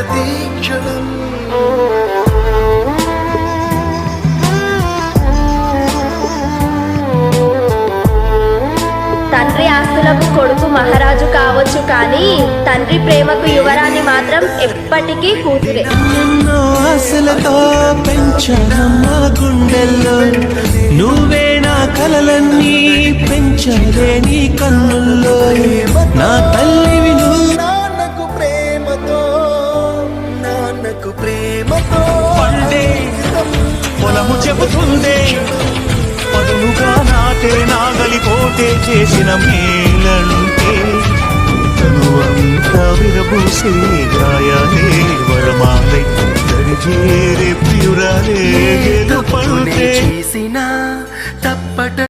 ప్రతి క్షణం. తండ్రి ఆస్తులకు కొడుకు మహారాజు కావచ్చు, కానీ తండ్రి ప్రేమకు యువరాణి మాత్రం ఎప్పటికీ కూతురే. ఎన్నో ఆశలతో పెంచానమ్మా గుండెల్లో, నువ్వే నా కలలన్నీ పెంచలే నీ కన్నుల్లో. నా తల్లివి నువ్వు, నాన్నకు ప్రేమతో, నాన్నకు ప్రేమతో పండే పొలము చెబుతుందే, పదులుగా నాటే నాగలి పోటే చేసిన మేలంటే. తనువంతా విరబూసే గాయాలే వరమాలై దరిచేరే ప్రియురాలే. చేసిన తప్పట